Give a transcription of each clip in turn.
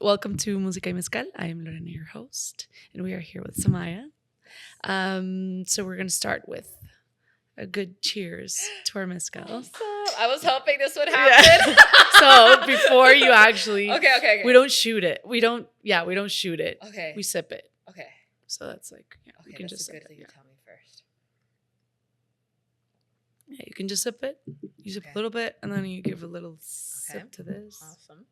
Welcome to Music&Mezcal. I am Lorena, your host, and we are here with Semiah. So we're going to start with a good cheers to our mezcal. Awesome. I was hoping this would happen. So before you actually, okay. we don't shoot it. We don't shoot it. Okay. We sip it. Okay. So that's like, Okay, you can that's just a good sip thing it. to tell me first. Yeah, you can just sip it. You sip Okay. a little bit, and then you give a little sip to this. Awesome.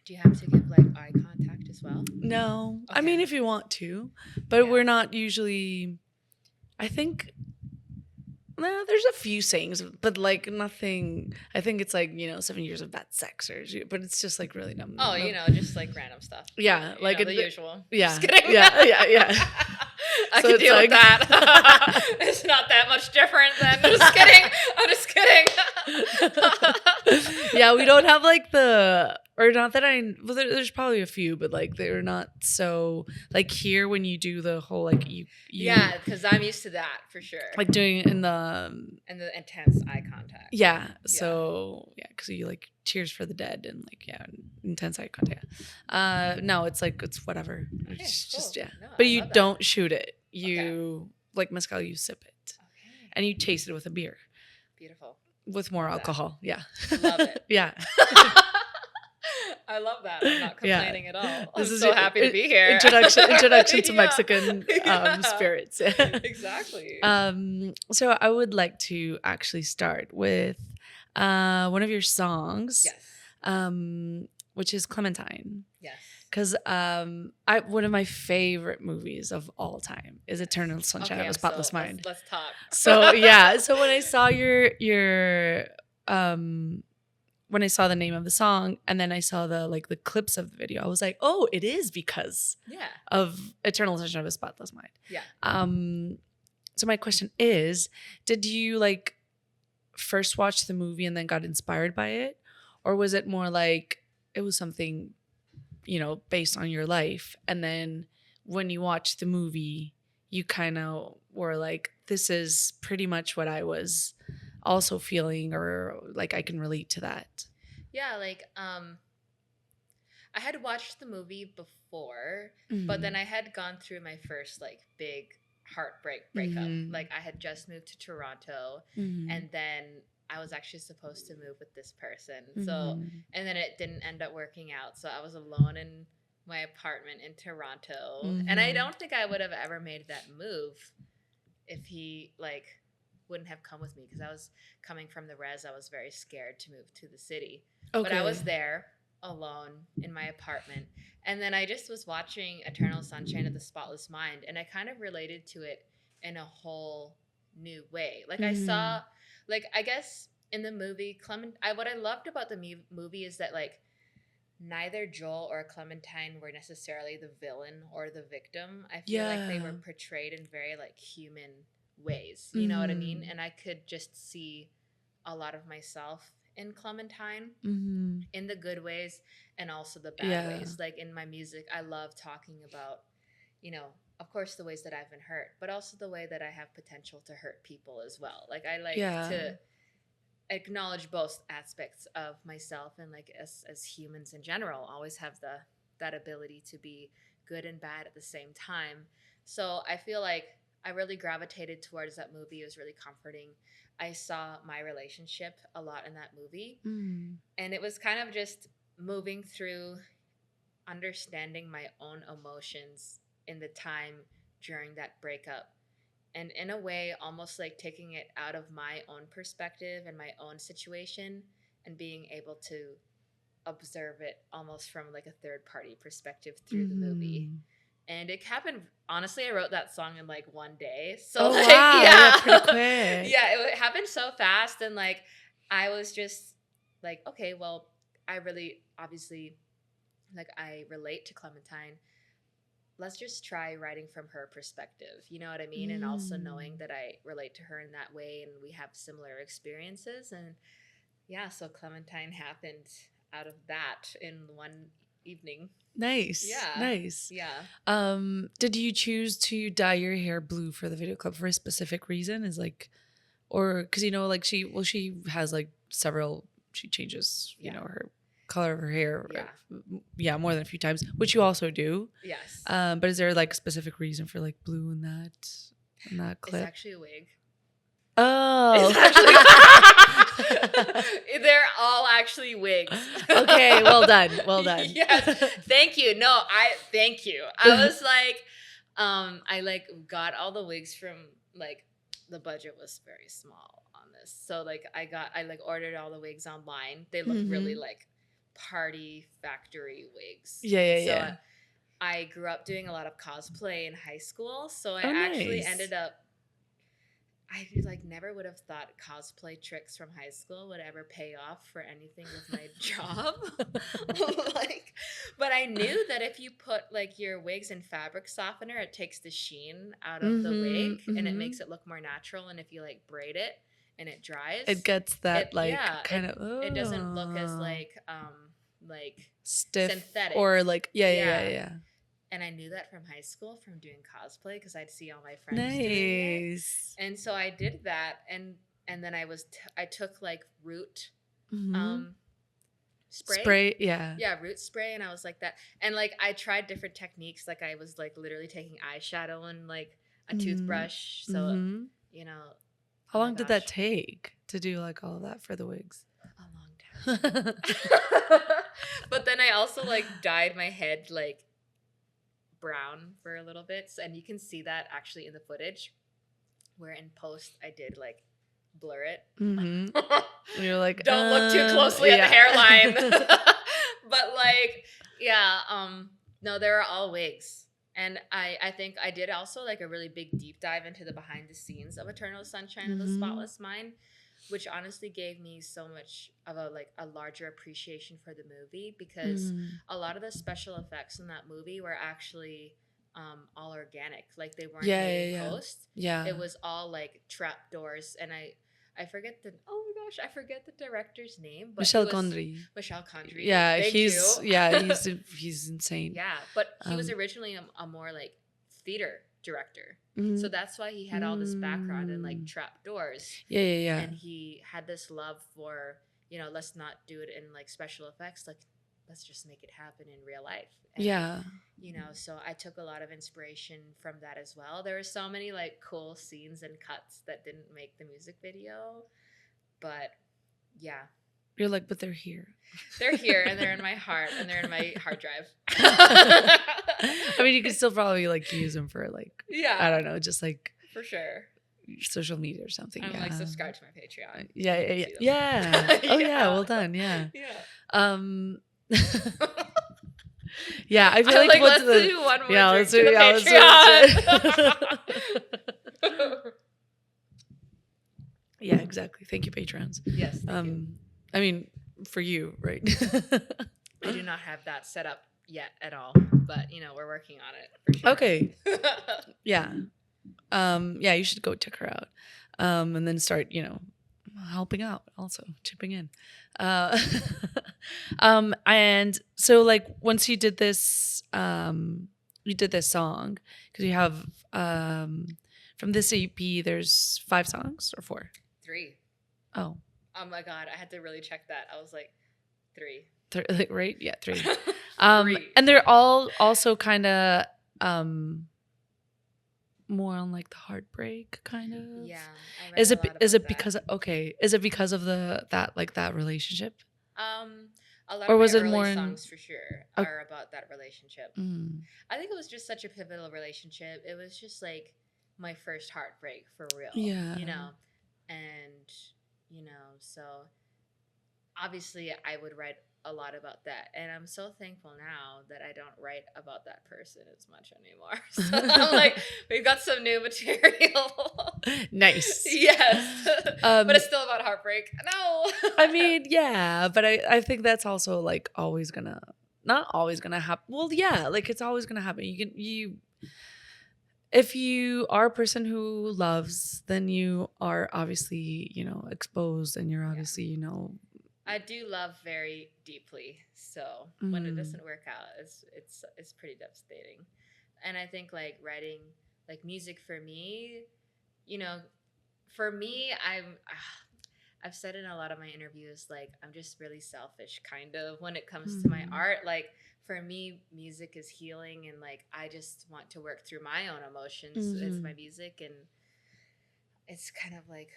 Do you have to give like eye contact as well? No. I Okay. mean, if you want to, but Yeah. we're not usually, I think, no, there's a few sayings, but like nothing. I think it's like, 7 years of bad sex, but it's just like really dumb. Oh, just like random stuff. Yeah, You like know, the usual. Yeah. Just kidding. Yeah. I So can it's deal like- with that. It's not that much different than just kidding. I'm just kidding. Yeah, we don't have like not that there's probably a few, but like they're not so like here when you do the whole like you Yeah, because I'm used to that for sure. like doing it in the And the intense eye contact. yeah. So yeah, because you like cheers for the dead and like intense eye contact. No, it's like it's whatever. Okay, It's cool. just yeah, No, but I you love that. don't shoot it. You like mezcal, you sip it Okay. and you taste it with a beer Beautiful. with more Love that. alcohol. Yeah, Love it. yeah. I love that. I'm not Yeah. complaining at all. This I'm is so your happy to be here. Introduction to Yeah. Mexican Yeah. spirits. Exactly. So I would like to actually start with one of your songs, Yes. which is Clementine. Yes. Because one of my favorite movies of all time is Eternal Sunshine of a Spotless Mind. Let's talk. So yeah, so when I saw your when I saw the name of the song and then I saw the clips of the video, I was like, oh, it is because Yeah. of Eternal Sunshine of a Spotless Mind. Yeah. So my question is, did you like first watch the movie and then got inspired by it? Or was it more like it was something, based on your life? And then when you watched the movie, you kind of were like, this is pretty much what I was also feeling, or like I can relate to that. Yeah, like I had watched the movie before, but then I had gone through my first like big heartbreak breakup. Mhm. Like I had just moved to Toronto, Mhm. and then I was actually supposed to move with this person. So Mhm. and then it didn't end up working out. So I was alone in my apartment in Toronto. And I Mhm. don't think I would have ever made that move if he like wouldn't have come with me, because I was coming from the res. I was very scared to move to the city. Okay. But I was there alone in my apartment. And then I just was watching Eternal Sunshine of the Spotless Mind, and I kind of related to it in a whole new way. Like I saw, like I guess in the movie, what I loved about the movie is that like neither Joel or Clementine were necessarily the villain or the victim. I feel like they were Yeah. portrayed in very like human ways. You know what I mean? Mhm. And I could just see a lot of myself in Clementine, Mhm. in the good ways and also the bad Yeah. ways. Like in my music, I love talking about, of course, the ways that I've been hurt, but also the way that I have potential to hurt people as well. Like I like Yeah. to acknowledge both aspects of myself, and like as humans in general always have that ability to be good and bad at the same time. So I feel like I really gravitated towards that movie. It was really comforting. I saw my relationship a lot in that movie, Mhm. and it was kind of just moving through understanding my own emotions in the time during that breakup, and in a way almost like taking it out of my own perspective and my own situation and being able to observe it almost from like a third party perspective through the movie. Mhm. And it happened, honestly, I wrote that song in like one day. So Oh, like, wow. yeah. Yeah, pretty quick. Yeah, it happened so fast. And like, I was just like, okay, well, I really, obviously, like I relate to Clementine. Let's just try writing from her perspective. You know what I mean? And also knowing that I relate to her in that way and we have similar experiences. And yeah, so Clementine happened out of that in one evening. Nice. Yeah. Nice. Yeah. Did you choose to dye your hair blue for the video clip for a specific reason? Is like, or because like she has like several, she changes, Yeah. her color of her hair. Yeah. Yeah, more than a few times, which you also do. Yes. But is there like a specific reason for like blue in that clip? It's actually a wig. Oh. They're all actually wigs. Okay, well done. Well done. Yes. Thank you. No, thank you. I was like, I like got all the wigs from like the budget was very small on this. So like I like ordered all the wigs online. They look really like party factory wigs. Yeah. I grew up doing a lot of cosplay in high school. So I Oh, actually nice. ended up I like never would have thought cosplay tricks from high school would ever pay off for anything with my job. Like, but I knew that if you put like your wigs in fabric softener, it takes the sheen out of the wig and it makes it look more natural. And if you like braid it and it dries, It gets that it doesn't look as like stiff synthetic or like yeah. And I knew that from high school from doing cosplay because I'd see all my friends doing it. Nice. And so I did that, and then I took like root spray, yeah, root spray, and I was like that, and like I tried different techniques, like I was like literally taking eyeshadow and like a toothbrush, so you know. How long did that take to do like all of that for the wigs? A long time. But then I also like dyed my head like brown for a little bit, and you can see that actually in the footage where in post I did like blur it. And you're like, don't look too closely at the hairline. But like no, they were all wigs, and I think I did also like a really big deep dive into the behind the scenes of Eternal Sunshine of the Spotless Mind, which honestly gave me so much of a larger appreciation for the movie, because a lot of the special effects in that movie were actually all organic. Like they weren't made in post. Yeah. It was all like trap doors, and I forget the director's name, but Michel Gondry. Yeah, he's insane. Yeah, but he was originally a more like theater director. So that's why he had all this background in like trap doors. Yeah. And he had this love for, let's not do it in like special effects. Like, let's just make it happen in real life. And, so I took a lot of inspiration from that as well. There were so many like cool scenes and cuts that didn't make the music video, but yeah. You're like, but they're here. They're here, and they're in my heart, and they're in my hard drive. I mean, you can still probably like use them for like, I don't know, just like for sure social media or something. I'm like subscribe to my Patreon. Yeah. Oh yeah, well done. Yeah. Yeah, I feel like let's do one more. Yeah, let's do Patreon. Yeah, exactly. Thank you, patrons. Yes. Thank you. I mean, for you, right? I do not have that set up yet at all, but we're working on it for sure. Okay. Yeah. Yeah, you should go check her out. And then start, helping out also, chipping in. And so like once you did this song, because you have from this EP there's 5 songs or 4? 3. Oh my god, I had to really check that. I was like 3. Right? Yeah, 3. 3. And they're all also kind of more on like the heartbreak kind of. Yeah. Is it because of that relationship? A lot or of was my it early more songs for sure are about that relationship. I think it was just such a pivotal relationship. It was just like my first heartbreak for real. Yeah. And so obviously I would write a lot about that, and I'm so thankful now that I don't write about that person as much anymore. So I'm like, we've got some new material. Nice. Yes. But it's still about heartbreak. No. I mean, yeah, but I think that's also like not always gonna happen. Well, yeah, like it's always gonna happen. If you are a person who loves, then you are obviously, exposed, and you're obviously, I do love very deeply. So when it doesn't work out, it's pretty devastating. And I think like writing like music for me, I've said in a lot of my interviews, like, I'm just really selfish kind of when it comes to my Mm-hmm. art. Like, for me, music is healing, and like, I just want to work through my own emotions as Mm-hmm. my music. And it's kind of like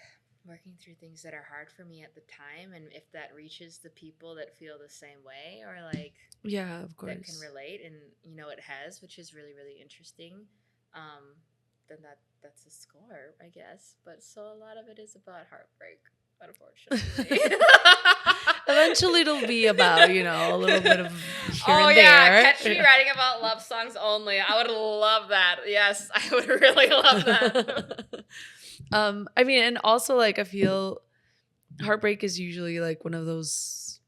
working through things that are hard for me at the time. And if that reaches the people that feel the same way, or like Yeah, of that can course. relate, and it has, which is really, really interesting, then that's a score, I guess. But so a lot of it is about heartbreak, unfortunately. Eventually, it'll be about, a little bit of here Oh and yeah, there. catch me writing about love songs only. I would love that. Yes, I would really love that. I mean, and also, like, I feel heartbreak is usually like one of those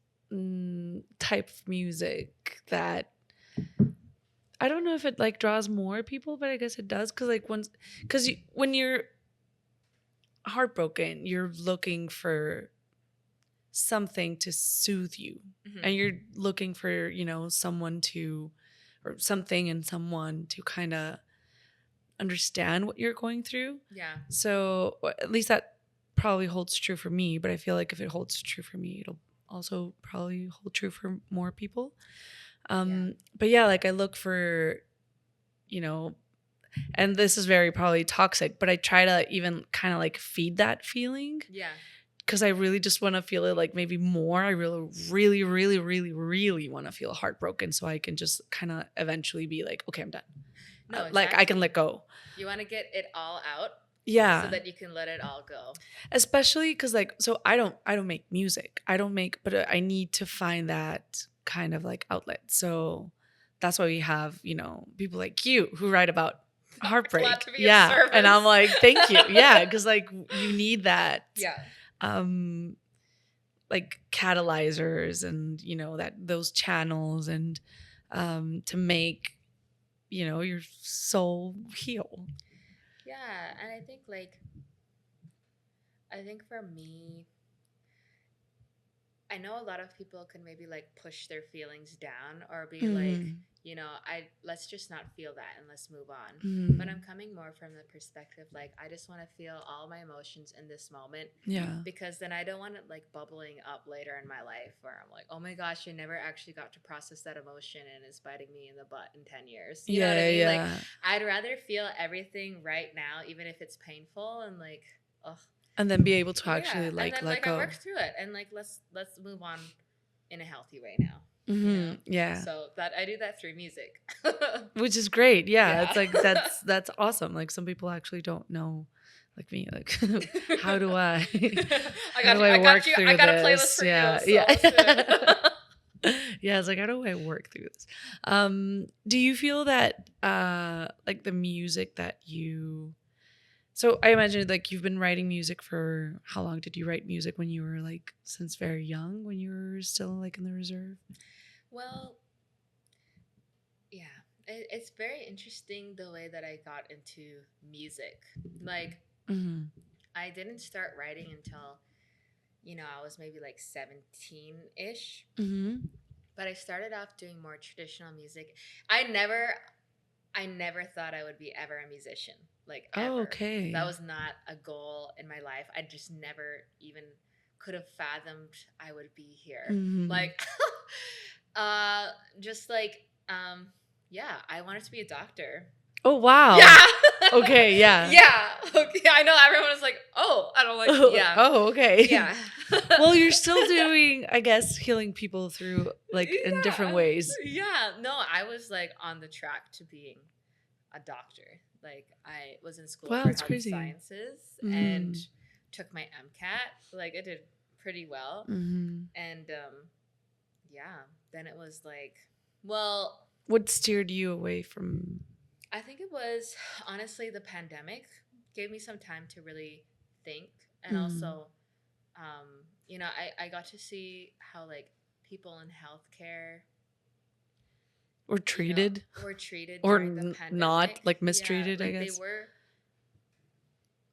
type of music that I don't know if it like draws more people, but I guess it does because like when you're heartbroken, you're looking for something to soothe you, and you're looking for someone to or something and someone to kind of understand what you're going through. Yeah. So at least that probably holds true for me, but I feel like if it holds true for me, it'll also probably hold true for more people. But yeah, like I look for, you know, and this is very probably toxic, but I try to even kind of like feed that feeling. Yeah. Because I really just want to feel it like maybe more. I really, really, really, really, really want to feel heartbroken so I can just kind of eventually be like, okay, I'm done. No, exactly. Like I can let go. You want to get it all out. Yeah. So that you can let it all go. Especially because like, so I don't make music. But I need to find that kind of like outlet. So that's why we have, people like you who write about heartbreak. Glad to be yeah. of service. And I'm like, thank you. Yeah. Because like you need that. Yeah. Like catalyzers and that those channels and to make your soul heal. Yeah, and I think for me, I know a lot of people can maybe like push their feelings down or be like, let's just not feel that and let's move on. But I'm coming more from the perspective like I just want to feel all my emotions in this moment. Yeah. Because then I don't want it like bubbling up later in my life where I'm like, oh my gosh, I never actually got to process that emotion and it's biting me in the butt in 10 years. You know what I mean? Yeah. Like I'd rather feel everything right now, even if it's painful and like, ugh. And then be able to actually and then, let go. I work through it and like let's move on in a healthy way now. Yeah. So that I do that through music, which is great. Yeah. It's like that's awesome. Like some people actually don't know, like me. Like how do I? How do I work through this? I got a playlist for yeah. you. So Yeah. Yeah. It's like how do I work through this? Do you feel that like the music that you? So I imagine like you've been writing music for how long? Did you write music when you were like since very young, when you were still like in the reserve? Well, yeah, it's very interesting the way that I got into music. Like, I didn't start writing until, I was maybe like 17-ish. But I started off doing more traditional music. I never thought I would be ever a musician. Like ever. Oh, okay. That was not a goal in my life. I just never even could have fathomed I would be here. Like just like yeah, I wanted to be a doctor. Oh wow. Yeah. Okay, yeah. Yeah. Okay. I know everyone was like, "Oh," I don't like yeah. Oh, okay. Yeah. Well, you're still doing, I guess, healing people through like in different ways. Yeah. No, I was like on the track to being a doctor. Like I was in school for health sciences and took my MCAT. Like I did pretty well. And yeah, then it was like, well, what steered you away from? I think it was honestly the pandemic gave me some time to really think, and also I got to see how like people in healthcare were treated or during the pandemic. Not like mistreated. Like I guess they were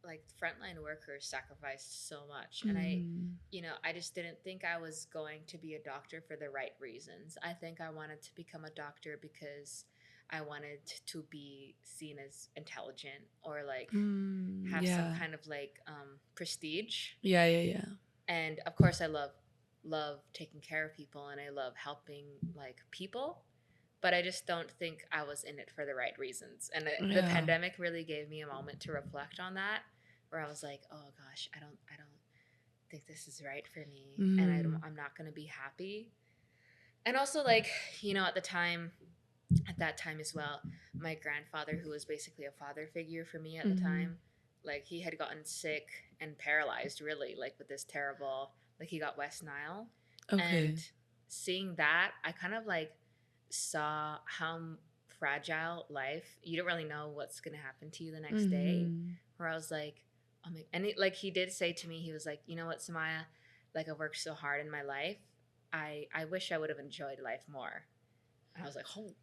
like frontline workers sacrificed so much, and I just didn't think I was going to be a doctor for the right reasons. I think I wanted to become a doctor because I wanted to be seen as intelligent or like have some kind of like prestige. Yeah. And of course I love taking care of people and I love helping like people, but I just don't think I was in it for the right reasons. And the Yeah. pandemic really gave me a moment to reflect on that, where I was like, oh gosh, I don't think this is right for me, and I'm not going to be happy. And also, like, at that time as well, my grandfather, who was basically a father figure for me at the time, like he had gotten sick and paralyzed, really, like with this terrible, like he got West Nile. Okay. And seeing that, I kind of like saw how fragile life, you don't really know what's going to happen to you the next day. Where I was like, oh my, and like he did say to me, he was like, you know what, Semiah, like I worked so hard in my life. I wish I would have enjoyed life more. And I was like, oh,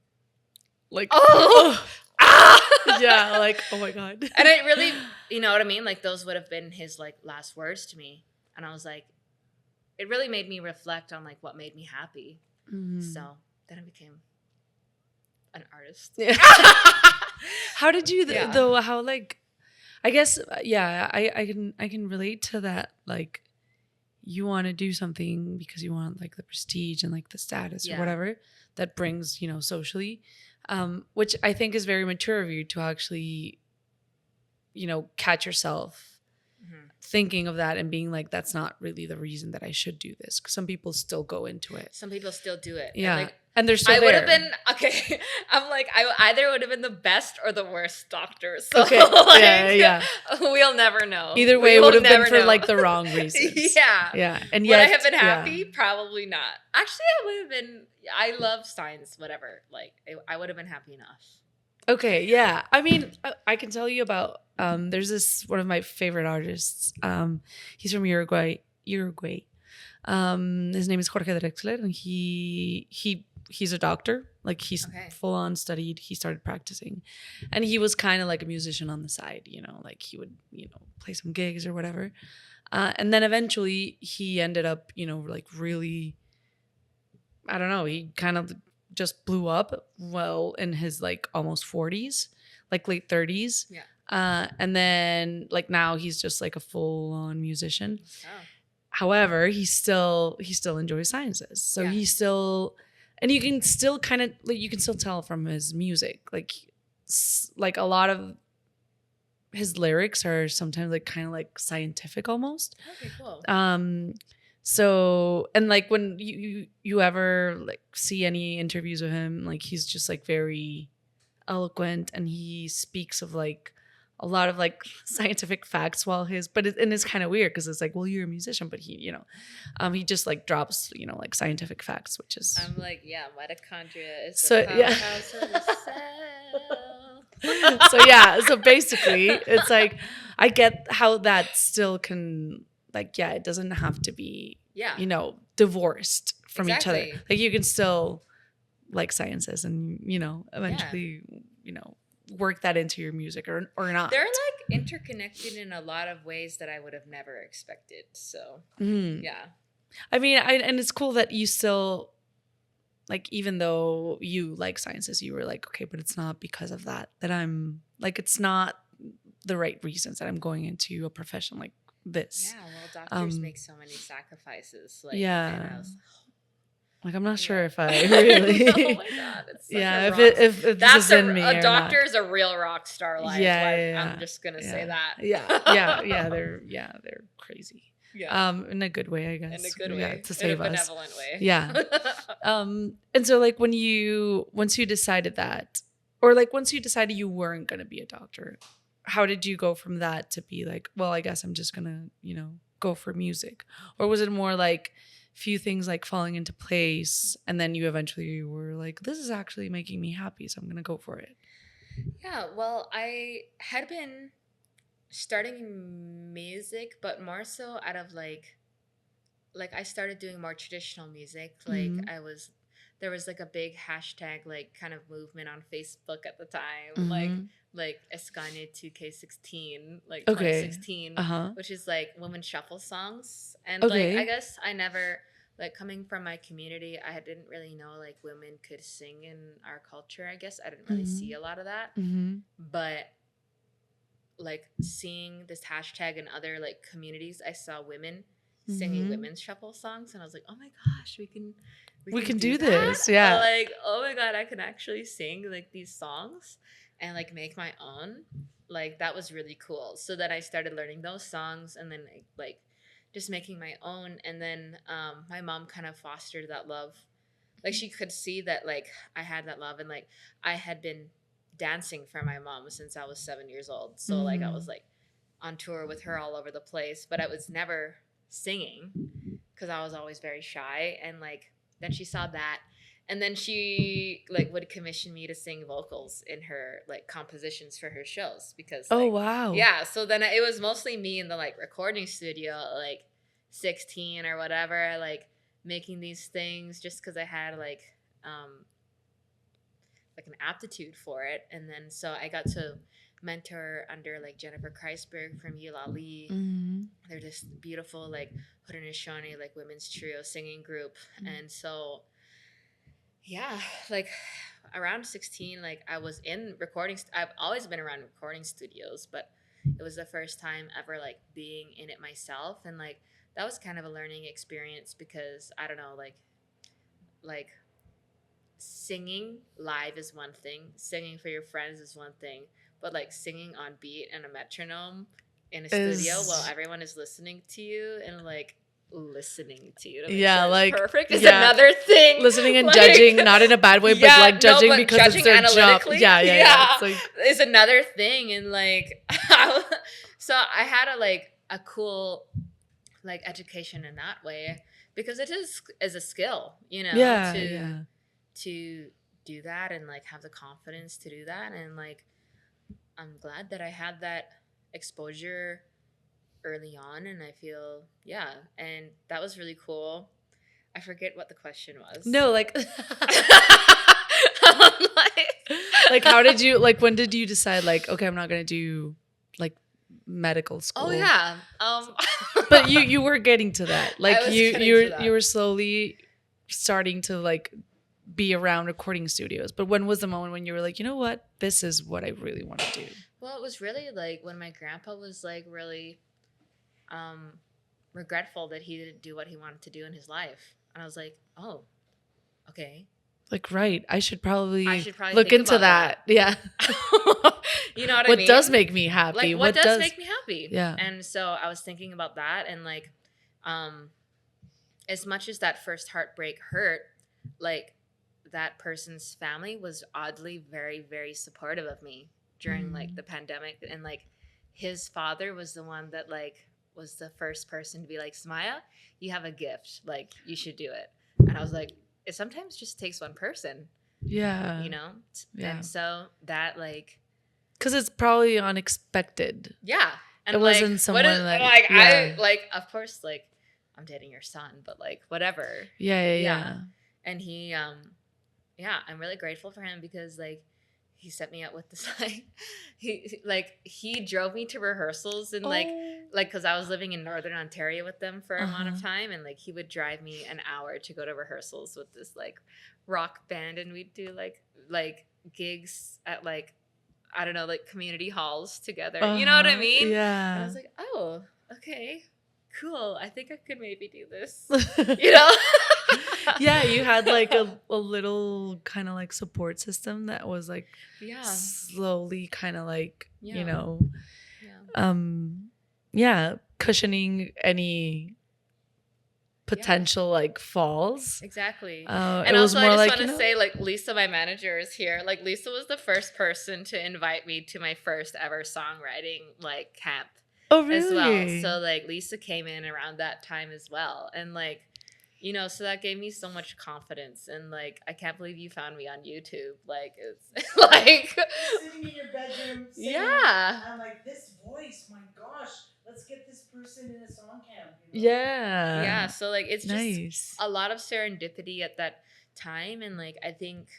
Like, oh, ah! yeah, like, oh my God. And it really, you know what I mean? Like those would have been his like last words to me. And I was like, it really made me reflect on like what made me happy. So then I became an artist. Yeah. How did you though? How like, I guess yeah, I can relate to that. Like, you want to do something because you want like the prestige and like the status or whatever that brings, socially, which I think is very mature of you to actually, catch yourself thinking of that and being like, that's not really the reason that I should do this. Because some people still go into it. Some people still do it. Yeah. And like, and they're still I there. would have been, okay, I'm like, I either would have been the best or the worst doctor. So okay. like, yeah. We'll never know. Either way, it would have been for like the wrong reasons. Yeah. Yeah. And would I have been happy? Probably not. Actually, I would have been, I love science, whatever. Like, I would have been happy enough. Okay, yeah. I mean, I can tell you about there's this one of my favorite artists. He's from Uruguay. His name is Jorge Drexler, and he's a doctor. Like he's full on studied. He started practicing, and he was kind of like a musician on the side. Like he would play some gigs or whatever. And then eventually he ended up like really, I don't know. He kind of just blew up in his like almost 40s, like late 30s. Yeah. And then like now he's just like a full on musician. Oh. However, he still enjoys sciences. So he's still, and you can still kind of like, you can still tell from his music, like a lot of his lyrics are sometimes like kind of like scientific almost. Okay, cool. So, and like when you ever like see any interviews of him, like he's just like very eloquent and he speaks of like a lot of like scientific facts but it's kind of weird because it's like, well, you're a musician, but he just like drops, like scientific facts, which is. I'm like, yeah, mitochondria is so, the powerhouse of the cell. So yeah, so basically it's like, I get how that still can, like, yeah, it doesn't have to be, divorced from each other. Like you can still like sciences and, eventually, work that into your music or not. They're like interconnected in a lot of ways that I would have never expected. So, yeah. I mean, and it's cool that you still, like, even though you like sciences, you were like, okay, but it's not because of that I'm like, it's not the right reasons that I'm going into a profession like this. Yeah, well, doctors make so many sacrifices. Like, yeah. And I was, like, I'm not sure if I really. Oh my God, it's such if this that's is in me. A doctor is a real rock star life. Yeah. I'm just gonna say that. Yeah. They're crazy. Yeah. In a good way, I guess. In a good way. Yeah, to save us. In a benevolent way. Yeah. And so like once you decided that, or like once you decided you weren't gonna be a doctor, how did you go from that to be like, well, I guess I'm just gonna, go for music? Or was it more like few things like falling into place and then you eventually were like, this is actually making me happy, so I'm gonna go for it? Yeah, well, I had been starting music, but more so out of like I started doing more traditional music. Like there was like a big hashtag like kind of movement on Facebook at the time, like Escane 2K16, like 2016, which is like women shuffle songs. And like I guess I never, like, coming from my community, I didn't really know like women could sing in our culture. I guess I didn't really see a lot of that. But like seeing this hashtag in other like communities, I saw women singing women's shuffle songs, and I was like, oh my gosh, we can do that? this. Yeah. Like, oh my god, I can actually sing like these songs and like make my own. Like that was really cool. So then I started learning those songs, and then like just making my own. And then my mom kind of fostered that love. Like she could see that like I had that love, and like I had been dancing for my mom since I was 7 years old. So like I was like on tour with her all over the place, but I was never singing because I was always very shy. And like then she saw that, and then she like would commission me to sing vocals in her like compositions for her shows, because Oh, like wow. yeah, so then it was mostly me in the like recording studio, like 16 or whatever, like making these things just because I had like an aptitude for it. And then so I got to mentor under like Jennifer Kreisberg from Yulali. They're this beautiful like Haudenosaunee like women's trio singing group. And so yeah, like around 16, like I was in recording. I've always been around recording studios, but it was the first time ever like being in it myself. And like that was kind of a learning experience, because I don't know, like singing live is one thing, singing for your friends is one thing, but like singing on beat and a metronome in a studio while everyone is listening to you and like listening to you to make sure like it's perfect is another thing. Listening and like, judging, not in a bad way, but like judging because judging it's their job. Yeah. It's like, is another thing. And like so I had a cool like education in that way, because it is a skill, you know, to do that and like have the confidence to do that. And like I'm glad that I had that exposure early on, and I feel and that was really cool. I forget what the question was. No, like like how did you, like, when did you decide like, okay, I'm not gonna do like medical school? Oh yeah. But you were getting to that. Like you were slowly starting to like be around recording studios. But when was the moment when you were like, you know what, this is what I really want to do? Well, it was really like when my grandpa was like really regretful that he didn't do what he wanted to do in his life. And I was like, oh, okay. Like, right. I should probably look into that. Yeah. You know what I mean? What does make me happy? Like, what does make me happy? Yeah. And so I was thinking about that, and like, as much as that first heartbreak hurt, like that person's family was oddly very, very supportive of me during like the pandemic. And like his father was the one that like was the first person to be like, Semiah, you have a gift. Like you should do it. And I was like, it sometimes just takes one person. Yeah. You know? Yeah. And so that like, because it's probably unexpected. Yeah. And it like, wasn't someone I like, of course, like I'm dating your son, but like whatever. Yeah. And he, I'm really grateful for him, because like he set me up with this like he drove me to rehearsals, and like because I was living in Northern Ontario with them for a amount of time, and like he would drive me an hour to go to rehearsals with this like rock band, and we'd do like gigs at like, I don't know, like community halls together. You know what I mean? Yeah. And I was like, oh, okay, cool. I think I could maybe do this. You know? Yeah, you had like a little kind of like support system that was like slowly kind of like, you know, cushioning any potential like falls. Exactly. And it also, was more I just want to say, like, Lisa, my manager, is here. Like, Lisa was the first person to invite me to my first ever songwriting like camp. Oh, really? As well. So like Lisa came in around that time as well, and like, you know, so that gave me so much confidence. And like, I can't believe you found me on YouTube. Like, it's like sitting in your bedroom. Singing, yeah. I'm like, this voice, my gosh, let's get this person in a song camp. You know? Yeah. So like, it's nice. Just a lot of serendipity at that time. And like, I think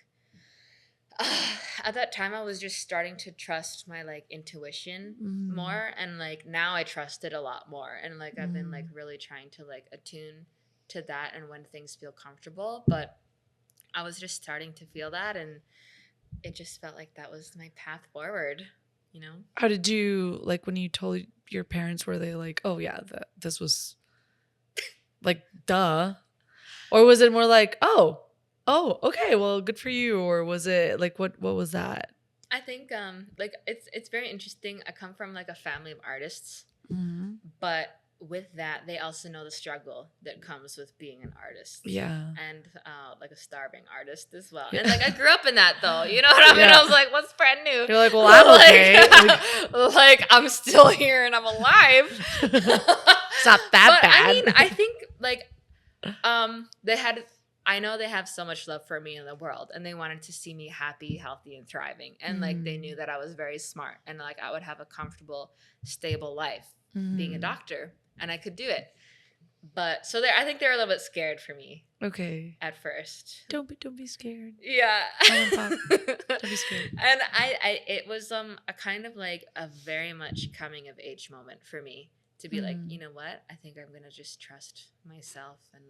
at that time I was just starting to trust my like intuition more, and like now I trust it a lot more, and like I've been like really trying to like attune to that and when things feel comfortable. But I was just starting to feel that, and it just felt like that was my path forward, you know. How did you, like, when you told your parents, were they like, oh yeah, this was like, duh? Or was it more like, oh, okay, well, good for you? Or was it like, what was that? I think like it's very interesting. I come from like a family of artists, Mm-hmm. but with that, they also know the struggle that comes with being an artist. Yeah. And like a starving artist as well. Yeah. And like I grew up in that though. You know what I mean? Yeah. I was like, what's brand new? You're like, well, I'm okay. Like I'm still here and I'm alive. It's not that bad. I mean, I think like I know they have so much love for me in the world and they wanted to see me happy, healthy, and thriving. And like they knew that I was very smart and like I would have a comfortable, stable life being a doctor and I could do it. But so I think they're a little bit scared for me. Okay. At first. Don't be scared. Yeah. Don't be scared. And I it was a kind of like a very much coming of age moment for me to be like, you know what? I think I'm gonna just trust myself and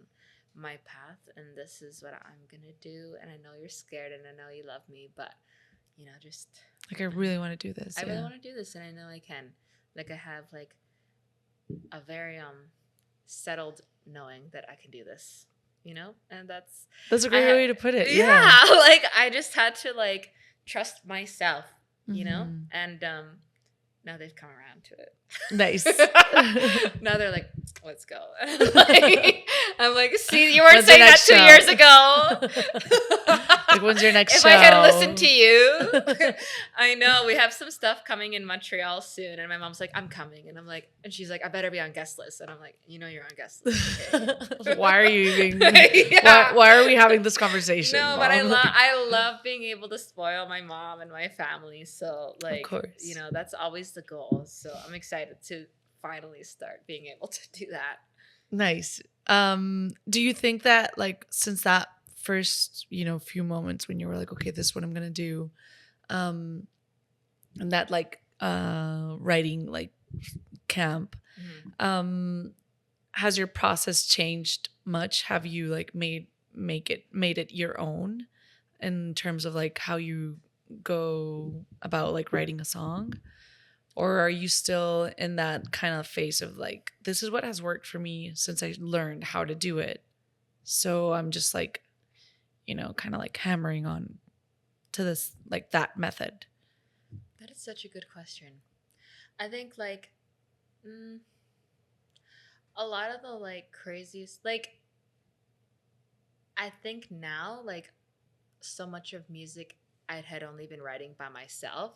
my path, and this is what I'm gonna do. And I know you're scared, and I know you love me, but you know, just like I really want to do this. I really want to do this, and I know I can. Like I have like a very settled knowing that I can do this, you know, and that's a great way to put it. Yeah, like I just had to like trust myself, you know, and now they've come around to it. Nice. Now they're like, let's go. I'm like, see, you weren't saying that 2 years ago. Like, when's your next if show? I had listened to you. I know. We have some stuff coming in Montreal soon. And my mom's like, I'm coming. And I'm like, and she's like, I better be on guest list. And I'm like, you know you're on guest list. Okay? Why are you even why are we having this conversation? No, Mom? but I love being able to spoil my mom and my family. So like, of course. you know, that's always the goal. So I'm excited to finally start being able to do that. Nice. Do you think that like since that first, you know, few moments when you were like, okay, this is what I'm gonna do, and that like writing like camp, has your process changed much? Have you like made it your own in terms of like how you go about like writing a song? Or are you still in that kind of phase of like, this is what has worked for me since I learned how to do it, so I'm just like, you know, kind of like hammering on to this, like that method? That is such a good question. I think like a lot of the like craziest, like I think now like so much of music I had only been writing by myself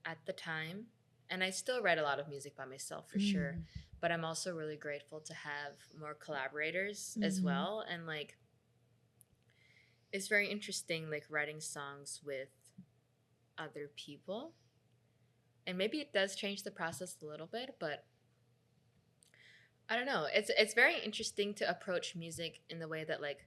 at the time. And I still write a lot of music by myself for sure. But I'm also really grateful to have more collaborators as well. And like, it's very interesting, like writing songs with other people. And maybe it does change the process a little bit, but I don't know. It's very interesting to approach music in the way that like,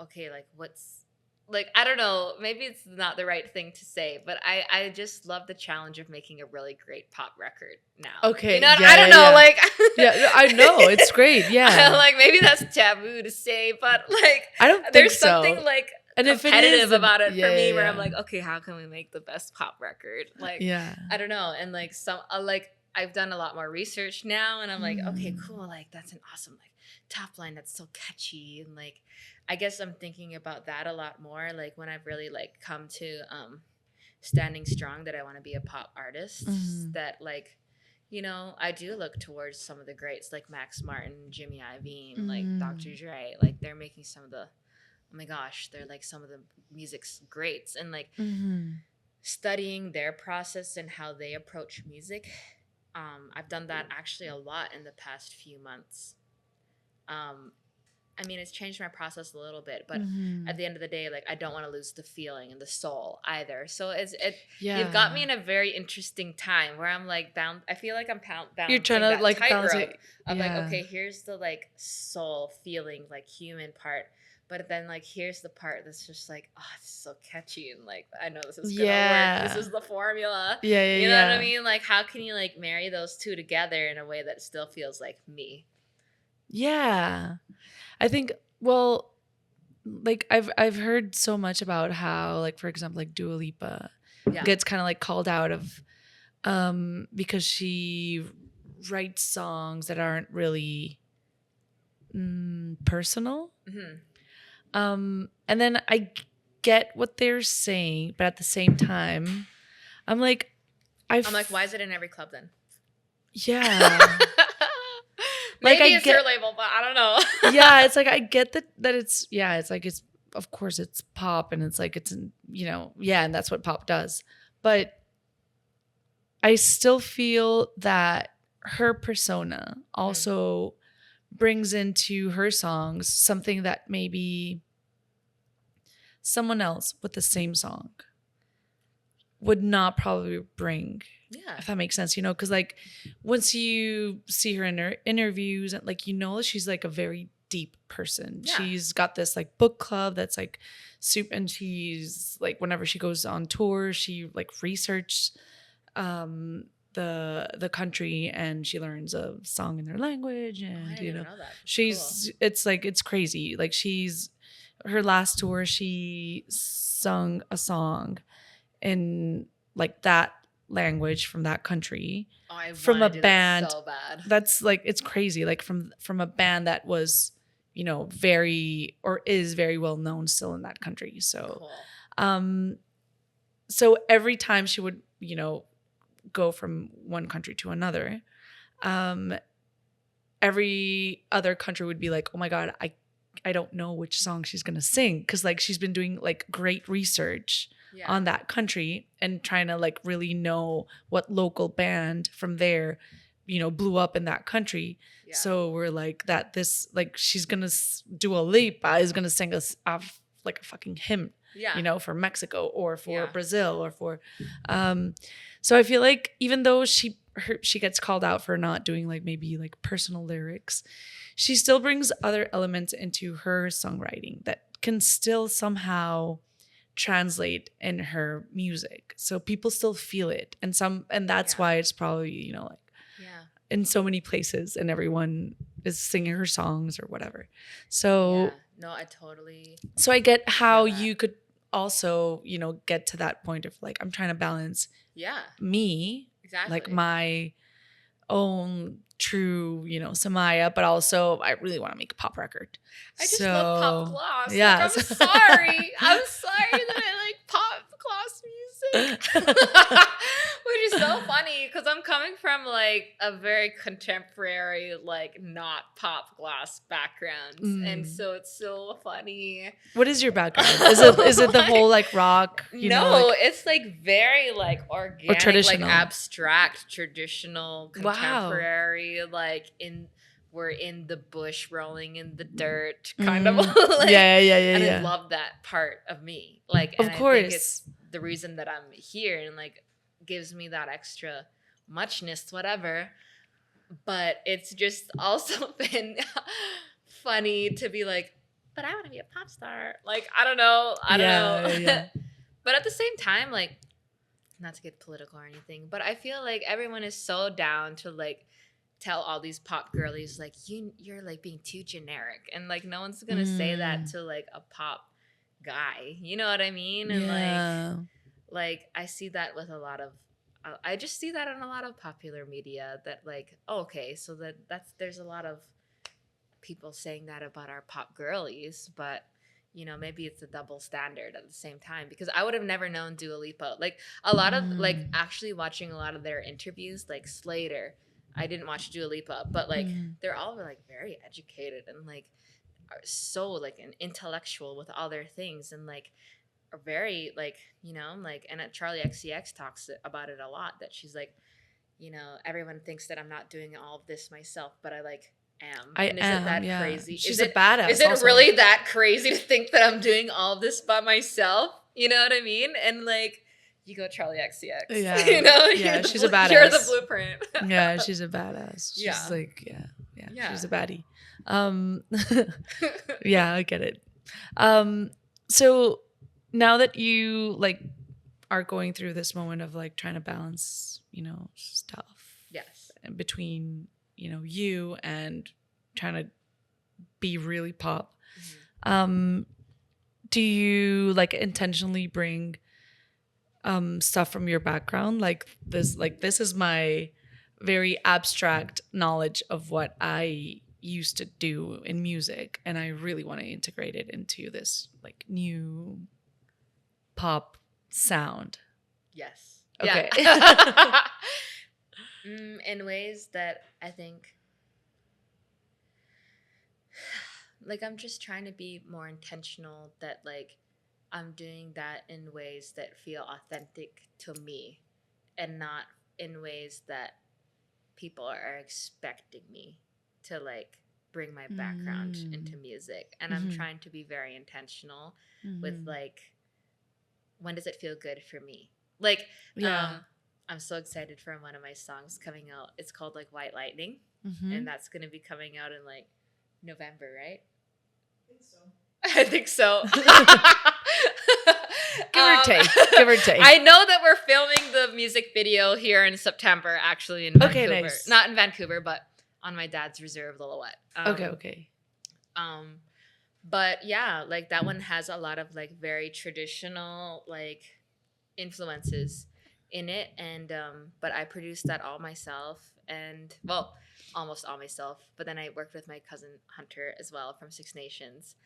okay, like what's, like, I don't know, maybe it's not the right thing to say, but I just love the challenge of making a really great pop record now. Okay. You know, I don't know, like. Yeah, I know. It's great. Yeah. Like, maybe that's taboo to say, but like, I don't think there's so. Something like and competitive about it for me where I'm like, okay, how can we make the best pop record? Like, I don't know. And like, like, I've done a lot more research now and I'm like, okay, cool. Like, that's an awesome, like, top line that's so catchy. And like, I guess I'm thinking about that a lot more. Like when I've really like come to standing strong that I want to be a pop artist, that like, you know, I do look towards some of the greats like Max Martin, Jimmy Iovine, like Dr. Dre. Like they're making some of the, oh my gosh, they're like some of the music's greats. And like studying their process and how they approach music. I've done that actually a lot in the past few months. I mean, it's changed my process a little bit, but at the end of the day, like I don't want to lose the feeling and the soul either. So you've got me in a very interesting time where I'm like bound. I feel like I'm balancing. You're trying to like balance it. I'm like, okay, here's the like soul feeling, like human part, but then like here's the part that's just like, oh, it's so catchy and like I know this is gonna work. This is the formula. You know what I mean? Like, how can you like marry those two together in a way that still feels like me? Yeah. I think, well, like I've heard so much about how, like, for example, like Dua Lipa gets kind of like called out of because she writes songs that aren't really personal. Mm-hmm. And then I get what they're saying, but at the same time, I'm like, I'm like, why is it in every club then? Yeah. Maybe it's your label, but I don't know. Yeah, it's like I get that it's it's like it's of course it's pop and it's like it's and that's what pop does. But I still feel that her persona also brings into her songs something that maybe someone else with the same song would not probably bring. Yeah. If that makes sense, because like once you see her in her interviews, like she's like a very deep person. Yeah. She's got this like book club that's like soup, and she's like whenever she goes on tour, she like researches the country and she learns a song in their language, and I didn't even know that. she's cool. It's like it's crazy. Like her last tour, she sung a song in like that language from that country from a band so bad. That's like it's crazy, like from a band that was very or is very well known still in that country. So cool. So every time she would go from one country to another, every other country would be like, oh my god, I don't know which song she's gonna sing, because like she's been doing like great research on that country and trying to like really know what local band from there blew up in that country. So we're like that this like she's gonna Dua Lipa is gonna sing us off like a fucking hymn for Mexico or for Brazil or for so I feel like even though she gets called out for not doing like maybe like personal lyrics, she still brings other elements into her songwriting that can still somehow translate in her music, so people still feel it, and that's why it's probably like in so many places and everyone is singing her songs or whatever. So no, I totally so I get how you could also get to that point of like I'm trying to balance me like my own true Semiah, but also I really want to make a pop record. I just love pop gloss. Yeah, like, I'm sorry that I like pop gloss music. Which is so funny because I'm coming from like a very contemporary, like not pop gloss background, and so it's so funny. What is your background? Is it the whole like rock? It's like very like organic, or traditional, like abstract, traditional, contemporary. Wow. Like we're in the bush, rolling in the dirt, kind of. Like, and I love that part of me. Like, and of course, I think it's the reason that I'm here, and like gives me that extra muchness, whatever. But it's just also been funny to be like, but I want to be a pop star. Like, I don't know. Yeah. But at the same time, like, not to get political or anything, but I feel like everyone is so down to like tell all these pop girlies like you're like being too generic, and like no one's gonna say that to like a pop guy. You know what I mean? And like I see that with a lot of I just see that in a lot of popular media that like, okay, so there's a lot of people saying that about our pop girlies, but maybe it's a double standard at the same time, because I would have never known Dua Lipa. Like a lot of like actually watching a lot of their interviews, like Slater, I didn't watch Dua Lipa, but like they're all like very educated and like are so like an intellectual with all their things, and like are very like like, and Charlie XCX talks about it a lot, that she's like everyone thinks that I'm not doing all of this myself, but I like am. Isn't that crazy? She's a badass. Is it really that crazy to think that I'm doing all of this by myself? You know what I mean? And like you go Charlie XCX. Yeah. She's a badass. You're the blueprint. Yeah, she's a badass. She's like she's a baddie. Yeah, I get it. So now that you like are going through this moment of like trying to balance, stuff. Yes. Between, you and trying to be really pop. Mm-hmm. Do you like intentionally bring stuff from your background? Like this is my very abstract knowledge of what I used to do in music, and I really want to integrate it into this like new pop sound. Yes. Okay. Yeah. In ways that I think, like, I'm just trying to be more intentional, that like I'm doing that in ways that feel authentic to me and not in ways that people are expecting me to like bring my background into music. And I'm trying to be very intentional with like, when does it feel good for me? Like, I'm so excited for one of my songs coming out. It's called like White Lightning, and that's going to be coming out in like November, right? I think so. Give or take. I know that we're filming the music video here in September, actually in Vancouver. Okay, nice. Not in Vancouver, but on my dad's reserve, Lillooet. Okay. But yeah, like that one has a lot of like very traditional like influences in it, and but I produced that all myself, and well, almost all myself. But then I worked with my cousin Hunter as well from Six Nations.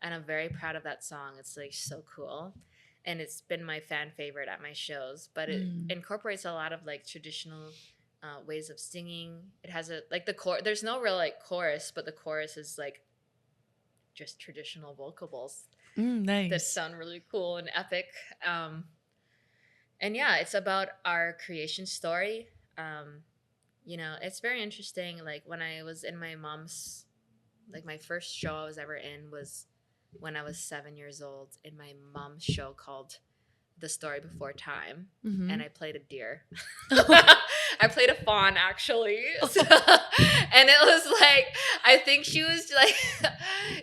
And I'm very proud of that song. It's like so cool. And it's been my fan favorite at my shows, but it incorporates a lot of like traditional ways of singing. It has a, like the there's no real like chorus, but the chorus is like just traditional vocables Nice. that sound really cool and epic. And yeah, it's about our creation story. You know, it's very interesting. Like when I was in my mom's, like my first show I was ever in was when I was 7 years old in my mom's show called The Story Before Time. And I played a deer. I played a fawn, actually. So, and it was like, I think she was like,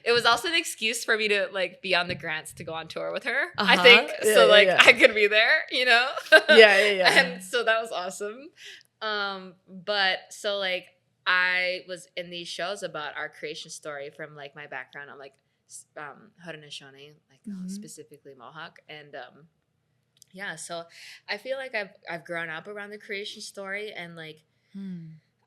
it was also an excuse for me to like be on the grants to go on tour with her. I think. So like I could be there, you know? Yeah. And so that was awesome. But so like, I was in these shows about our creation story from like my background. I'm like Haudenosaunee, like specifically Mohawk, and yeah. So I feel like I've grown up around the creation story, and like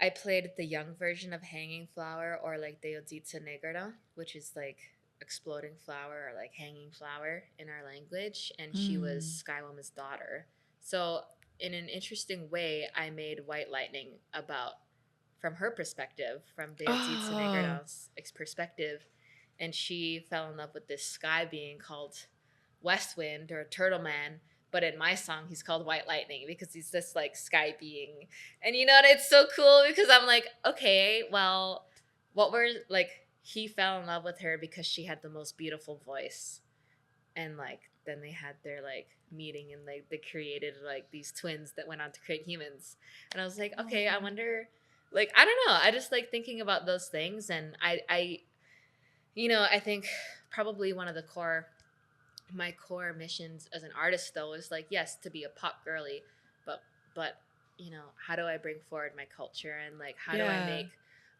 I played the young version of Hanging Flower, or like Deoditsa Negra, which is like exploding flower or like hanging flower in our language, and she was Sky Woman's daughter. So in an interesting way, I made White Lightning about, from her perspective, from Deoditsa Negra's perspective, and she fell in love with this sky being called West Wind or Turtle Man. But in my song, he's called White Lightning because he's this like sky being. And you know what? It's so cool because I'm like, okay, well, what were like, he fell in love with her because she had the most beautiful voice. And like, then they had their like meeting, and like they created like these twins that went on to create humans. And I was like, okay, I wonder, like, I don't know. I just like thinking about those things. And I, you know, I think probably one of my core missions as an artist though is like, yes, to be a pop girly, but you know, how do I bring forward my culture, and like how do I make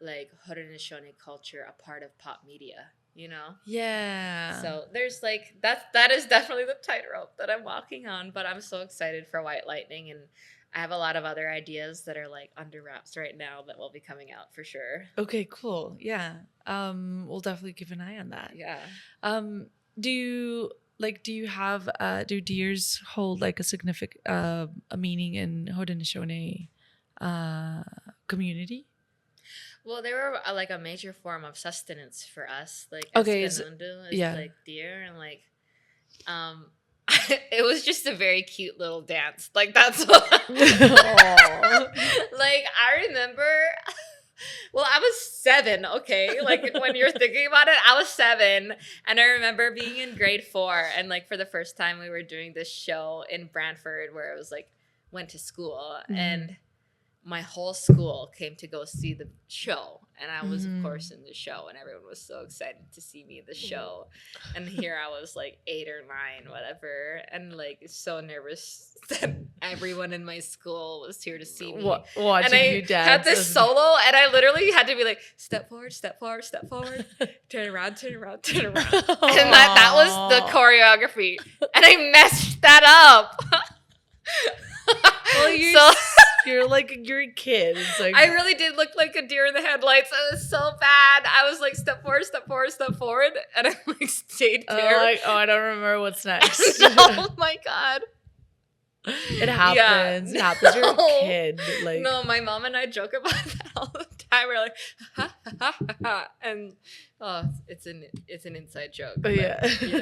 like Haudenosaunee culture a part of pop media, you know? Yeah. So there's like that is definitely the tightrope that I'm walking on, but I'm so excited for White Lightning, and I have a lot of other ideas that are like under wraps right now that will be coming out for sure. Okay, cool. Yeah. We'll definitely keep an eye on that. Yeah. Do you have do deers hold like a significant a meaning in Haudenosaunee community? Well, they were like a major form of sustenance for us. Like Okay, Escanundu is like deer, and like it was just a very cute little dance. Like that's what like I remember. Well, I was 7, okay? Like, when you're thinking about it, I was 7. And I remember being in grade 4. And, like, for the first time, we were doing this show in Brantford where it was, like, went to school. And my whole school came to go see the show. And I was, of course, in the show. And everyone was so excited to see me in the show. And here I was, like, 8 or 9, whatever. And, like, so nervous that everyone in my school was here to see me. Watching and I you dance. had this solo, and I literally had to be like, step forward, step forward, step forward, turn around, turn around, turn around. And that was the choreography. And I messed that up. Well, you're so you're a kid. It's like I really did look like a deer in the headlights. It was so bad. I was like, step forward, step forward, step forward. And I like stayed there. I don't remember what's next. Oh my God. It happens. It happens. You're a kid. Like No, my mom and I joke about that all the time. We're like, ha, ha, ha, ha. And it's an inside joke. But, yeah.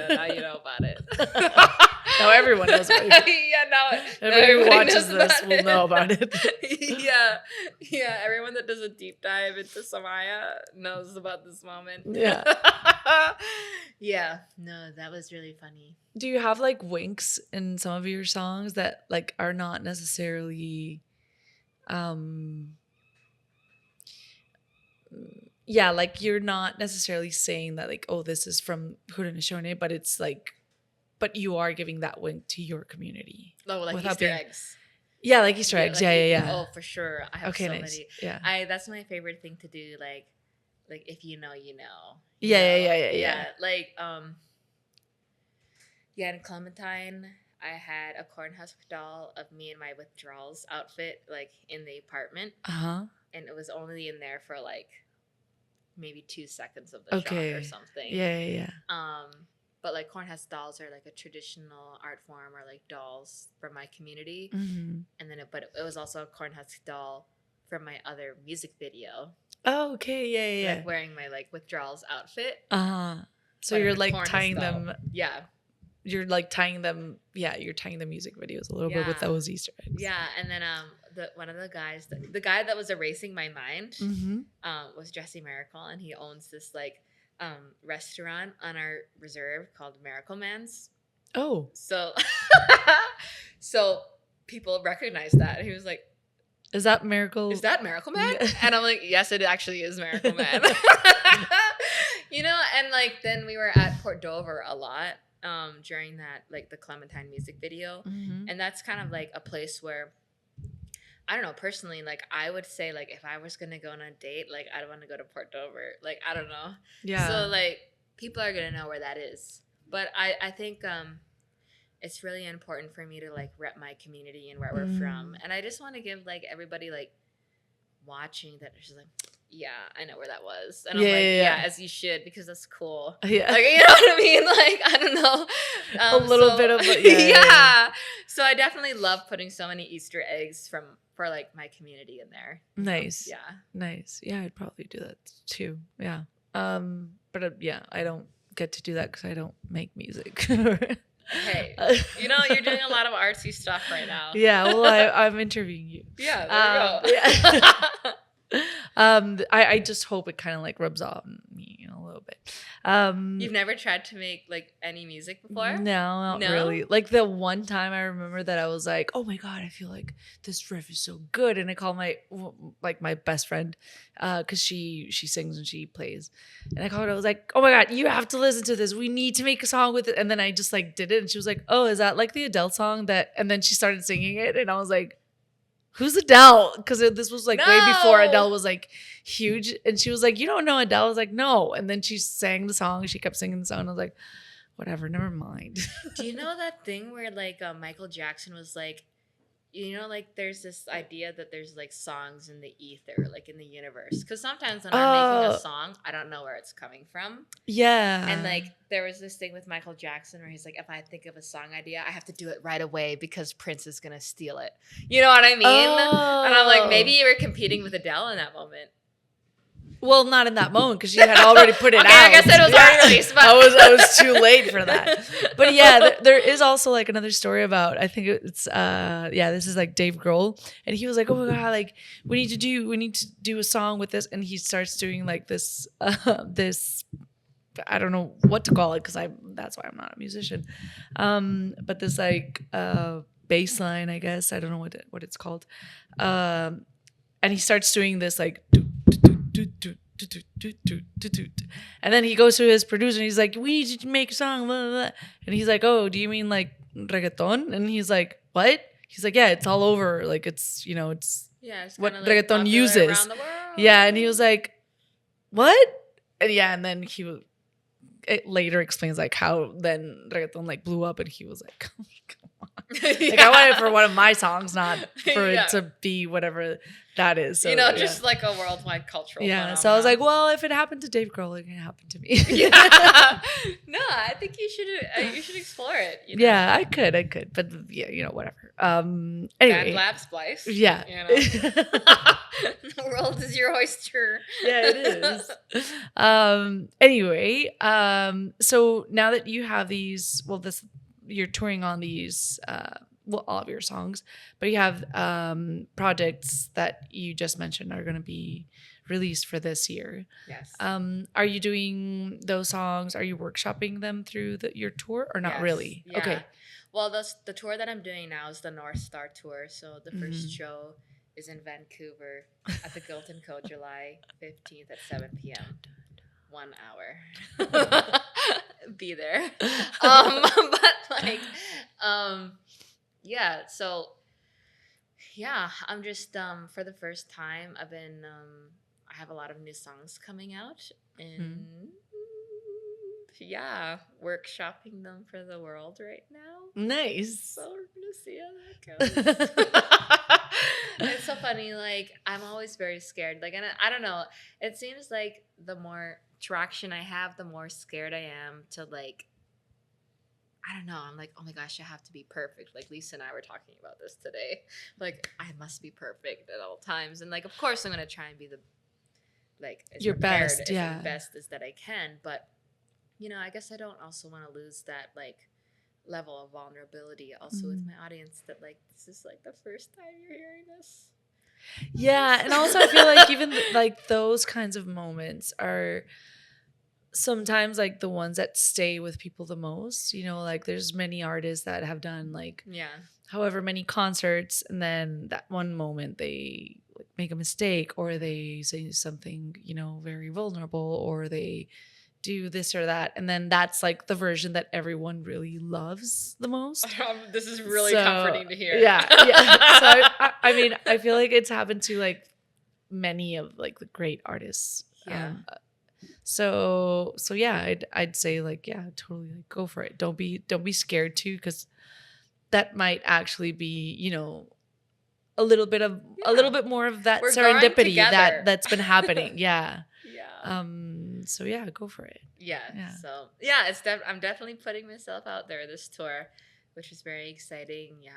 Now you know about it. Now everyone knows about it. Yeah, now Everybody who everybody watches knows this about will it. know about it. Yeah. Everyone that does a deep dive into Semiah knows about this moment. Yeah. Yeah. No, that was really funny. Do you have like winks in some of your songs that like are not necessarily yeah, like you're not necessarily saying that like, oh, this is from Haudenosaunee, but it's like, but you are giving that wink to your community. Oh, like without Easter being- eggs. Yeah, like Easter eggs. Like Yeah. Oh, for sure. I have Okay, so nice. many. Yeah. That's my favorite thing to do. Like if you know, you know. Yeah. Like in Clementine, I had a cornhusk doll of me in my withdrawals outfit, like in the apartment, Uh-huh. and it was only in there for like maybe 2 seconds of the shot or something. Yeah. But like cornhusk dolls are like a traditional art form, or like dolls from my community. Mm-hmm. And then it was also a cornhusk doll from my other music video. Oh, okay. Yeah. Like wearing my like withdrawals outfit. Uh-huh. So but you're in a like cornhusk tying doll. them. Yeah. You're like tying them. Yeah, you're tying the music videos a little bit with Yeah. those Easter eggs. Yeah, and then one of the guys, the guy that was erasing my mind, Mm-hmm. was Jesse Miracle, and he owns this like restaurant on our reserve called Miracle Man's. Oh, So, so people recognize that. He was like, is that Miracle? "Is that Miracle Man?" And I'm like, "Yes, it actually is Miracle Man." And like then we were at Port Dover a lot during that like the Clementine music video. Mm-hmm. And that's kind of like a place where, I don't know, personally, like I would say like if I was going to go on a date, like I'd want to go to Port Dover. Like, I don't know. Yeah. So like people are going to know where that is. But I think it's really important for me to like rep my community and where we're from. And I just want to give like everybody like watching that just like, yeah, I know where that was. And I'm like, yeah, as you should, because that's cool. Yeah. Like, you know what I mean? Like, I don't know. A little bit of yeah. So I definitely love putting so many Easter eggs for like my community in there. Nice. Yeah. Nice. Yeah, I'd probably do that too. Yeah. But yeah, I don't get to do that because I don't make music. Hey, you're doing a lot of artsy stuff right now. Yeah. Well, I'm interviewing you. Yeah. There you go. I just hope it kind of like rubs off on me a little bit. You've never tried to make like any music before? No, not really. Like the one time I remember that I was like, oh my God, I feel like this riff is so good. And I called my best friend, cause she sings and she plays. And I called her, I was like, oh my God, you have to listen to this. We need to make a song with it. And then I just like did it. And she was like, oh, is that like the Adele song that, and then she started singing it. And I was like, who's Adele? Because this was like way before Adele was like huge. And she was like, you don't know Adele? I was like, no. And then she sang the song. She kept singing the song. I was like, whatever, never mind. Do you know that thing where like Michael Jackson was like, like there's this idea that there's like songs in the ether, like in the universe. Because sometimes when I'm making a song, I don't know where it's coming from. Yeah. And like there was this thing with Michael Jackson where he's like, if I think of a song idea, I have to do it right away because Prince is going to steal it. You know what I mean? And I'm like, maybe you were competing with Adele in that moment. Well, not in that moment because she had already put it out. I guess it was already released. But I was too late for that. But yeah, there is also like another story about, I think it's this is like Dave Grohl, and he was like, oh my God, like we need to do a song with this, and he starts doing like this this, I don't know what to call it because that's why I'm not a musician, but this like bass line, I guess, I don't know what it's called, and he starts doing this like. And then he goes to his producer and he's like, we need to make a song, blah, blah, blah. And he's like, oh, do you mean like reggaeton? And he's like, what? He's like, yeah, it's all over, like it's it's what like reggaeton uses. Yeah. And he was like, what? And then it later explains like how then reggaeton like blew up, and he was like, oh, come Like I want it for one of my songs, not for Yeah. it to be whatever that is. So, just like a worldwide cultural yeah. So I was phenomenon. like, well, if it happened to Dave Grohl, it can happen to me. Yeah. No, I think you should explore it. You know? Yeah, I could, but yeah, whatever. Anyway, Band Lab Splice. yeah, You know? The world is your oyster. yeah, it is. Anyway, so now that you have these, you're touring on these, all of your songs, but you have projects that you just mentioned are going to be released for this year. Yes. Are you doing those songs? Are you workshopping them through your tour or not Yes. really? Yeah. Okay. Well, the tour that I'm doing now is the North Star tour. So the first show is in Vancouver at the Guilt & Co. July 15th at 7 p.m. 1 hour. Be there. But like, yeah. So yeah, I'm just for the first time I've been I have a lot of new songs coming out and yeah, workshopping them for the world right now. Nice. So we're gonna see how that goes. It's so funny. Like I'm always very scared. Like, and I don't know. It seems like the more traction I have, the more scared I am to like. I don't know. I'm like, oh my gosh, I have to be perfect. Like Lisa and I were talking about this today. Like I must be perfect at all times, and like of course I'm gonna try and be the like as your prepared best, as yeah, the best as that I can. But you know, I guess I don't also want to lose that like level of vulnerability also with my audience that like this is like the first time you're hearing this. Yeah, and also I feel like even like those kinds of moments are sometimes like the ones that stay with people the most. You know, like there's many artists that have done like however many concerts, and then that one moment they like make a mistake or they say something, you know, very vulnerable, or they do this or that, and then that's like the version that everyone really loves the most. This is really comforting to hear. Yeah. So I mean, I feel like it's happened to like many of like the great artists. Yeah. So yeah, I'd say like yeah, totally like go for it. Don't be scared too, because that might actually be, you know, a little bit more of that We're serendipity together. that's been happening. Yeah. Yeah. So yeah, go for it. Yeah. Yeah. So yeah, I'm definitely putting myself out there this tour, which is very exciting. Yeah.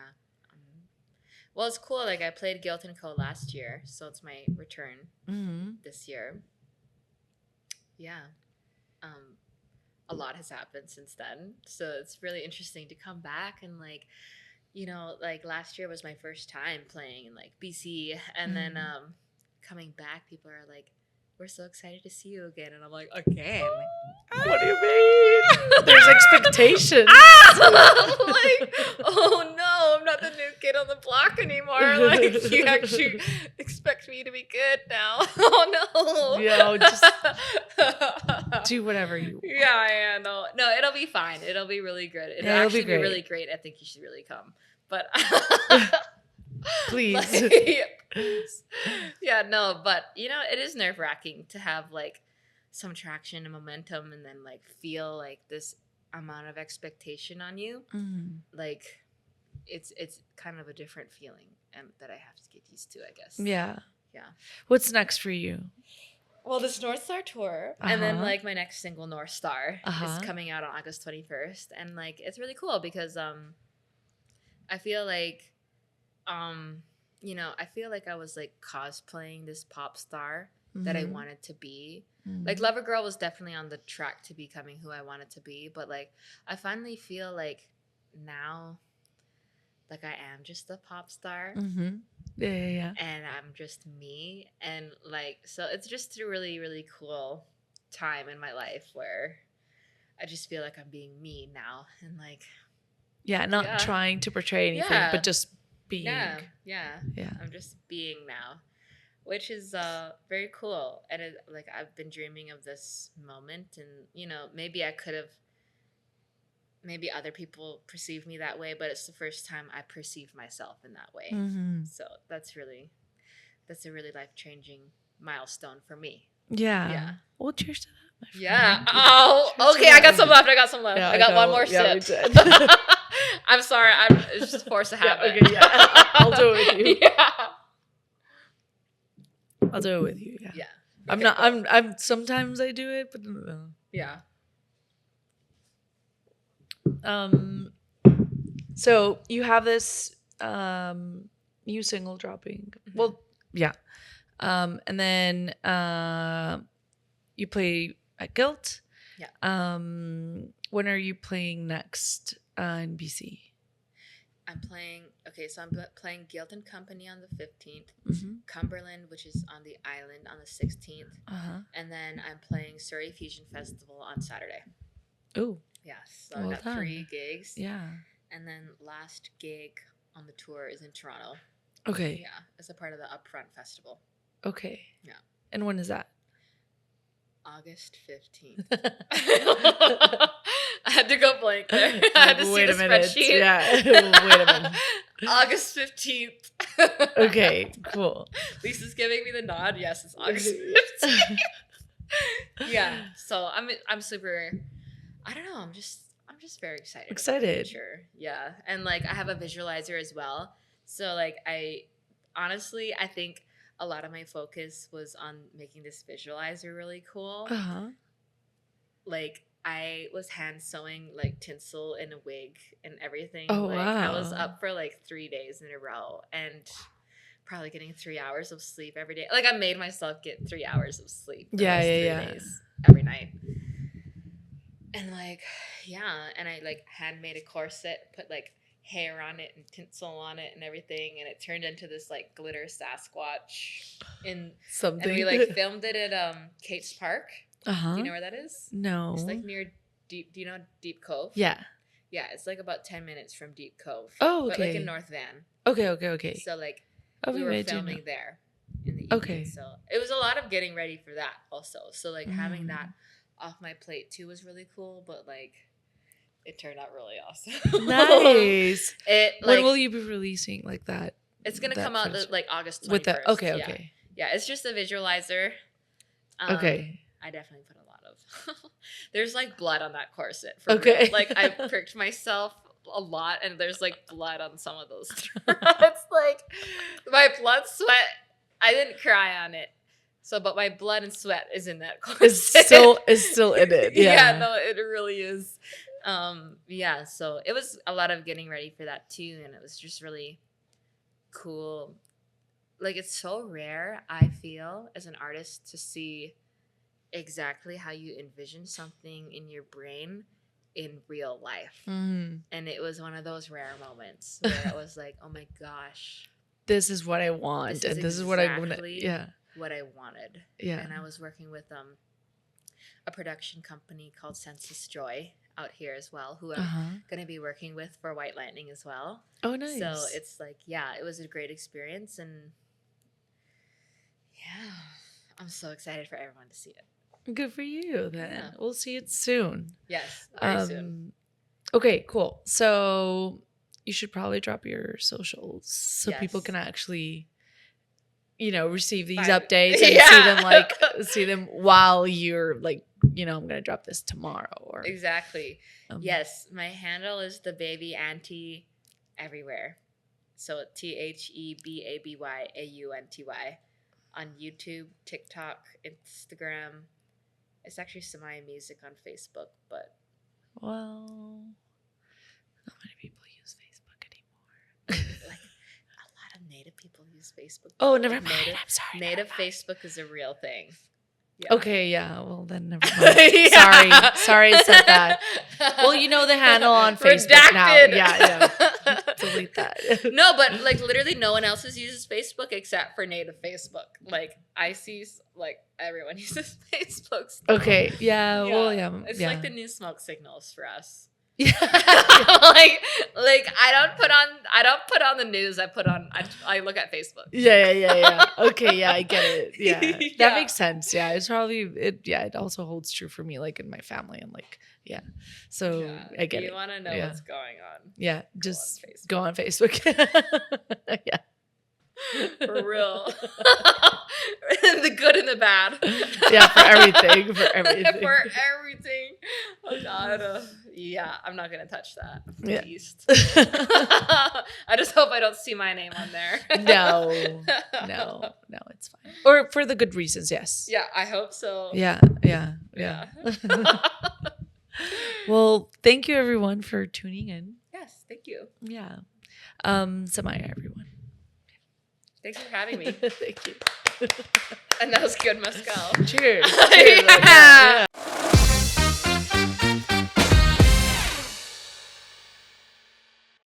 Well, it's cool. Like I played Guilt & Co. last year, so it's my return this year. Yeah. A lot has happened since then, so it's really interesting to come back and like, you know, like last year was my first time playing in like BC, and then coming back, people are like, we're so excited to see you again. And I'm like, again? What do you mean? There's expectations. I'm like, oh no, I'm not the new kid on the block anymore. Like, you actually expect me to be good now. Oh no. Yo, just do whatever you want. Yeah, no, it'll be fine. It'll be really good. It'll actually be really great. I think you should really come. But please. Please. Yeah, no, but you know, it is nerve-wracking to have like some traction and momentum and then like feel like this amount of expectation on you. Like it's kind of a different feeling and that I have to get used to, I guess. Yeah. Yeah. What's next for you? Well, this North Star tour, and then like my next single, North Star, is coming out on August 21st, and like it's really cool because I feel like you know, I feel like I was like cosplaying this pop star that I wanted to be. Like Lover Girl was definitely on the track to becoming who I wanted to be, but like I finally feel like now like I am just a pop star. Yeah. And I'm just me, and like so it's just a really, really cool time in my life where I just feel like I'm being me now, and like not trying to portray anything, but just being. Yeah. I'm just being now, which is very cool. And it, like I've been dreaming of this moment, and you know, maybe other people perceive me that way, but it's the first time I perceive myself in that way. So that's a really life-changing milestone for me. Yeah. Well, cheers to that. Yeah. Oh, okay. I got some left. Yeah, I got one more sip. I'm sorry. It's just force a habit. okay, yeah. I'll do it with you. Yeah. I'll do it with you. Yeah. Yeah. I'm Okay, not. cool. I'm. Sometimes I do it, but Yeah. So you have this new single dropping. Mhm. Well, yeah. And then you play at Guilt. Yeah. When are you playing next in BC? I'm playing. Okay, so I'm playing Guilt and Company on the 15th. Mm-hmm. Cumberland, which is on the island, on the 16th. And then I'm playing Surrey Fusion Festival on Saturday. Oh, Yes. So Well I've got 3 done. gigs. yeah. And then last gig on the tour is in Toronto. Okay. Yeah. It's a part of the Upfront Festival. Okay. Yeah. And when is that? August 15th. I had to go blank there. I had to see Wait the a minute. spreadsheet. Yeah. Wait a minute. August 15th. Okay. Cool. Lisa's giving me the nod. Yes, it's August Okay. 15th. Yeah. So I'm super. I don't know. I'm just very excited. about the Excited. future. Yeah, and like I have a visualizer as well. So like I think a lot of my focus was on making this visualizer really cool. Like I was hand sewing like tinsel in a wig and everything. Oh, like I was wow. up for like 3 days in a row and probably getting 3 hours of sleep every day. Like I made myself get 3 hours of sleep for Yeah, those yeah, 3 yeah. days every night. And like, yeah, and I like handmade a corset, put like hair on it and tinsel on it and everything, and it turned into this like glitter Sasquatch. Something. And we like filmed it at Kate's Park. Uh-huh. Do you know where that is? No. It's like near Deep. Do you know Deep Cove? Yeah. Yeah, it's like about 10 minutes from Deep Cove. Oh, But like okay. in North Van. Okay. So like Oh, we were maybe I do filming know. there in the evening. Okay. So it was a lot of getting ready for that also. So like having that Mm. off my plate too was really cool, but like it turned out really awesome. Nice. It like When will you be releasing like that? it's gonna that come out first- like August 21st. With the okay. Yeah. Yeah, it's just a visualizer. Okay. I definitely put a lot of there's like blood on that corset for Okay. real. Like I pricked myself a lot and there's like blood on some of those. It's like my blood, sweat. I didn't cry on it. So but my blood and sweat is in that corset. It's still in it. Yeah. No, it really is. Yeah, so it was a lot of getting ready for that too, and it was just really cool. Like it's so rare, I feel, as an artist to see exactly how you envision something in your brain in real life. Mm. And it was one of those rare moments where it was like, oh my gosh, This is what I want, This is and this is what I want. exactly Yeah. what I wanted. Yeah. And I was working with a production company called Senseless Joy out here as well, who I'm going to be working with for White Lightning as well. Oh, nice. So it's like, yeah, it was a great experience. And yeah, I'm so excited for everyone to see it. Good for you then. Yeah. We'll see it soon. Yes, very soon. Okay, cool. So you should probably drop your socials so people Yes. can actually, receive these Find- updates and Yeah. see them while you're like, I'm gonna drop this tomorrow or Exactly. um, Yes, my handle is the baby auntie everywhere. So TheBabyAunty on YouTube, TikTok, Instagram. It's actually Semiah Music on Facebook, but Well, not many people use Facebook anymore. like a lot of Native people use Facebook. Oh, though. never Like, mind. I'm sorry. Native never mind. Facebook is a real thing. Yeah. Okay, yeah. Well, then never mind. Yeah. Sorry, I said that. Well, you know the handle on Facebook now. Redacted. Yeah. Delete that. No, but like literally no one else uses Facebook except for Native Facebook. Like I see like everyone uses Facebook still. Okay. Yeah. Well, yeah. It's yeah. like the new smoke signals for us. Yeah. like I don't put on the news. I look at Facebook. Yeah. Okay. Yeah, I get it. Yeah. Yeah. That makes sense. Yeah. It's probably it. Yeah. It also holds true for me, like in my family and like, yeah. So Yeah. I get You it. want to know Yeah. what's going on? Yeah. on Just Facebook. go on Facebook. Yeah. For real. The good and the bad. Yeah, for everything. For everything. For everything. Oh God. Yeah, I'm not gonna touch that. Yeah. Beast. I just hope I don't see my name on there. No, it's fine. Or for the good reasons, yes. Yeah, I hope so. Yeah. Yeah. Well, thank you everyone for tuning in. Yes, thank you. Yeah. Semiah, everyone. Thanks for having me. Thank you. And that was good mezcal. Cheers. Yeah.